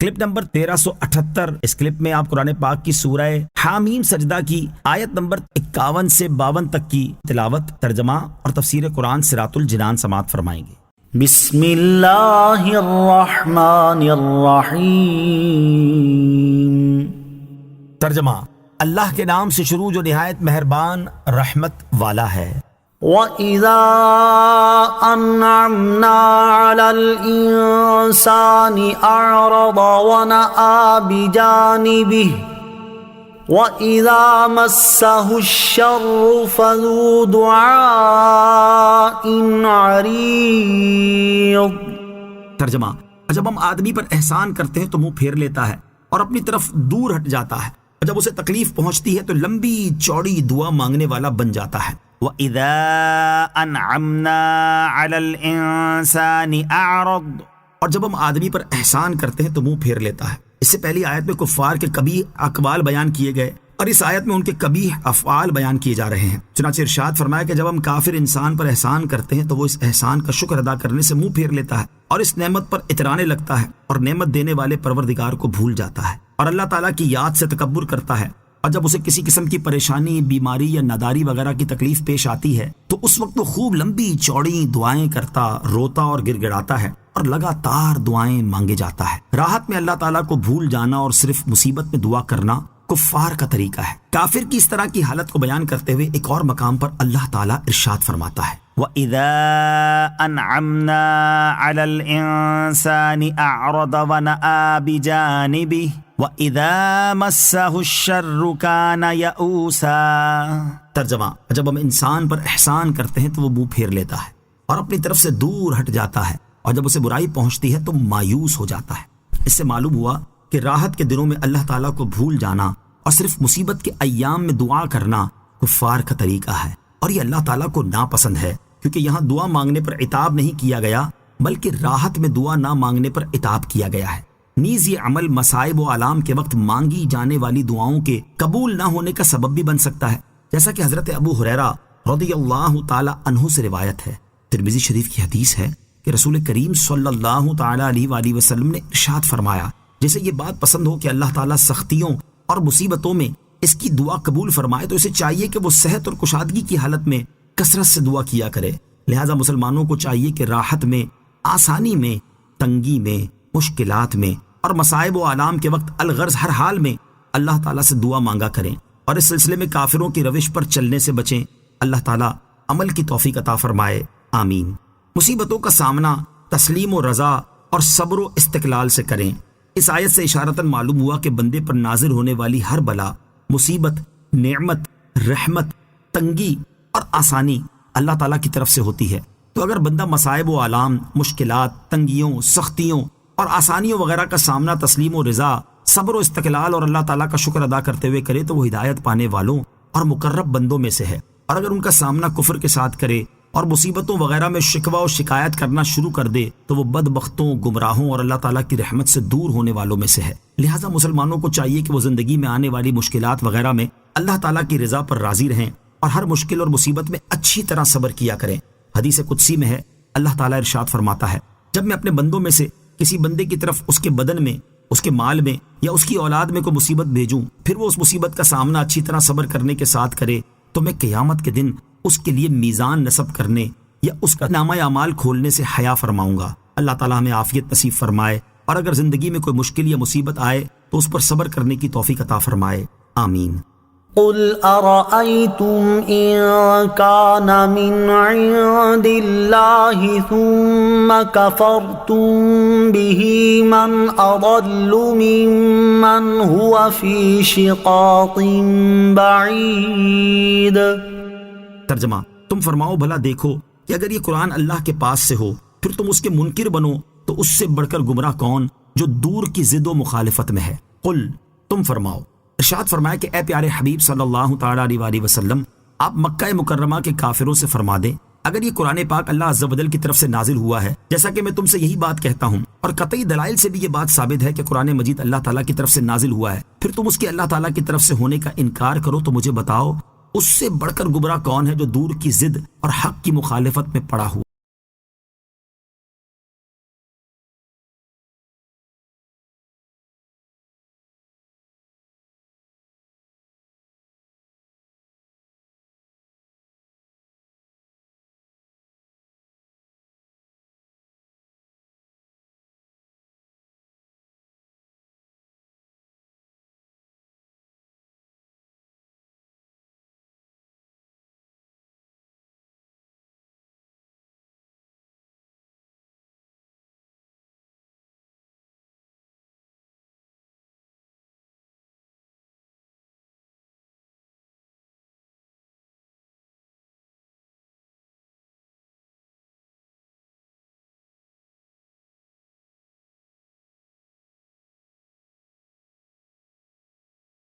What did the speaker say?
Clip number 1378۔ اس clip میں آپ قرآن پاک کی سورہ حامیم سجدہ کی آیت نمبر 51 سے 52 تک کی تلاوت، ترجمہ اور تفسیر قرآن صراط الجنان سماعت فرمائیں گے۔ بسم اللہ الرحمن الرحیم۔ ترجمہ: اللہ کے نام سے شروع جو نہایت مہربان رحمت والا ہے۔ وَإِذَا أَنْعَمْنَا عَلَى الْإِنسَانِ أَعْرَضَ وَنَأَىٰ بِجَانِبِهِ وَإِذَا مَسَّهُ الشَّرُّ فَذُو دُعَاءٍ عَرِيضٍ۔ ترجمہ: جب ہم آدمی پر احسان کرتے ہیں تو منہ پھیر لیتا ہے اور اپنی طرف دور ہٹ جاتا ہے، اور جب اسے تکلیف پہنچتی ہے تو لمبی چوڑی دعا مانگنے والا بن جاتا ہے۔ وَإِذَا أَنْعَمْنَا عَلَى الْإِنسَانِ أَعْرَضَ، اور جب ہم آدمی پر احسان کرتے ہیں تو منہ پھیر لیتا ہے۔ اس سے پہلی آیت میں کفار کے قبیح اقوال بیان کیے گئے اور اس آیت میں ان کے قبیح افعال بیان کیے جا رہے ہیں۔ چنانچہ ارشاد فرمایا کہ جب ہم کافر انسان پر احسان کرتے ہیں تو وہ اس احسان کا شکر ادا کرنے سے منہ پھیر لیتا ہے اور اس نعمت پر اترانے لگتا ہے اور نعمت دینے والے پروردگار کو بھول جاتا ہے اور اللہ تعالیٰ کی یاد سے تکبر کرتا ہے، اور جب اسے کسی قسم کی پریشانی، بیماری یا ناداری وغیرہ کی تکلیف پیش آتی ہے تو اس وقت وہ خوب لمبی چوڑی دعائیں کرتا، روتا اور گر گڑاتا ہے اور لگاتار دعائیں مانگے جاتا ہے۔ راحت میں اللہ تعالیٰ کو بھول جانا اور صرف مصیبت میں دعا کرنا کفار کا طریقہ ہے۔ کافر کی اس طرح کی حالت کو بیان کرتے ہوئے ایک اور مقام پر اللہ تعالیٰ ارشاد فرماتا ہے، وَإِذَا أَنْعَمْنَا عَلَى الْإِنسَانِ أَعْرَضَ وَنَأَىٰ بِجَانِبِهِ وَإِذَا مَسَّهُ الشَّرُّ كَانَ يَئُوسًا۔ ترجمہ: جب ہم انسان پر احسان کرتے ہیں تو وہ منہ پھیر لیتا ہے اور اپنی طرف سے دور ہٹ جاتا ہے، اور جب اسے برائی پہنچتی ہے تو مایوس ہو جاتا ہے۔ اس سے معلوم ہوا کہ راحت کے دنوں میں اللہ تعالیٰ کو بھول جانا اور صرف مصیبت کے ایام میں دعا کرنا کفار کا طریقہ ہے، اور یہ اللہ تعالیٰ کو ناپسند ہے، کیونکہ یہاں دعا مانگنے پر عتاب نہیں کیا گیا بلکہ راحت میں دعا نہ مانگنے پر عتاب کیا گیا ہے۔ نیز یہ عمل مصائب و آلام کے وقت مانگی جانے والی دعاؤں کے قبول نہ ہونے کا سبب بھی بن سکتا ہے، جیسا کہ حضرت ابو ہریرہ رضی اللہ تعالی عنہ سے روایت ہے۔ ترمذی شریف کی حدیث ہے کہ رسول کریم صلی اللہ تعالی علیہ وآلہ وسلم نے ارشاد فرمایا، جسے یہ بات پسند ہو کہ اللہ تعالیٰ سختیوں اور مصیبتوں میں اس کی دعا قبول فرمائے تو اسے چاہیے کہ وہ صحت اور کشادگی کی حالت میں کثرت سے دعا کیا کرے۔ لہٰذا مسلمانوں کو چاہیے کہ راحت میں، آسانی میں، تنگی میں، مشکلات میں اور مصائب و آلام کے وقت الغرض ہر حال میں اللہ تعالیٰ سے دعا مانگا کریں، اور اس سلسلے میں کافروں کی روش پر چلنے سے بچیں۔ اللہ تعالیٰ عمل کی توفیق عطا فرمائے، آمین۔ مصیبتوں کا سامنا تسلیم و رضا اور صبر و استقلال سے کریں۔ اس آیت سے اشارتاً معلوم ہوا کہ بندے پر نازل ہونے والی ہر بلا، مصیبت، نعمت، رحمت، تنگی اور آسانی اللہ تعالیٰ کی طرف سے ہوتی ہے۔ تو اگر بندہ مصائب و آلام، مشکلات، تنگیوں، سختیوں اور آسانیوں وغیرہ کا سامنا تسلیم و رضا، صبر و استقلال اور اللہ تعالیٰ کا شکر ادا کرتے ہوئے کرے تو وہ ہدایت پانے والوں اور مقرب بندوں میں سے ہے، اور اگر ان کا سامنا کفر کے ساتھ کرے اور مصیبتوں وغیرہ میں شکوہ و شکایت کرنا شروع کر دے تو وہ بدبختوں، گمراہوں اور اللہ تعالیٰ کی رحمت سے دور ہونے والوں میں سے ہے۔ لہٰذا مسلمانوں کو چاہیے کہ وہ زندگی میں آنے والی مشکلات وغیرہ میں اللہ تعالیٰ کی رضا پر راضی رہیں اور ہر مشکل اور مصیبت میں اچھی طرح صبر کیا کریں۔ حدیث قدسی میں ہے، اللہ تعالیٰ ارشاد فرماتا ہے، جب میں اپنے بندوں میں سے کسی بندے کی طرف اس کے بدن میں، اس کے مال میں یا اس کی اولاد میں کوئی مصیبت بھیجوں، پھر وہ اس مصیبت کا سامنا اچھی طرح صبر کرنے کے ساتھ کرے تو میں قیامت کے دن اس کے لیے میزان نصب کرنے یا اس کا نامہ اعمال کھولنے سے حیا فرماؤں گا۔ اللہ تعالیٰ ہمیں عافیت نصیب فرمائے، اور اگر زندگی میں کوئی مشکل یا مصیبت آئے تو اس پر صبر کرنے کی توفیق عطا فرمائے، آمین۔ قل أرأيتم إن كان من عند الله ثم كفرتم به من أضل ممن هو في شقاق بعيد۔ ترجمہ: تم فرماؤ بھلا دیکھو کہ اگر یہ قرآن اللہ کے پاس سے ہو پھر تم اس کے منکر بنو تو اس سے بڑھ کر گمراہ کون جو دور کی ضد و مخالفت میں ہے۔ قل، تم فرماؤ۔ ارشاد فرمایا کہ اے پیارے حبیب صلی اللہ تعالیٰ علیہ وآلہ وسلم، آپ مکہ مکرمہ کے کافروں سے فرما دیں، اگر یہ قرآن پاک اللہ عز و جل کی طرف سے نازل ہوا ہے، جیسا کہ میں تم سے یہی بات کہتا ہوں اور قطعی دلائل سے بھی یہ بات ثابت ہے کہ قرآن مجید اللہ تعالیٰ کی طرف سے نازل ہوا ہے، پھر تم اس کے اللہ تعالیٰ کی طرف سے ہونے کا انکار کرو تو مجھے بتاؤ اس سے بڑھ کر گمراہ کون ہے جو دور کی ضد اور حق کی مخالفت میں پڑا ہوا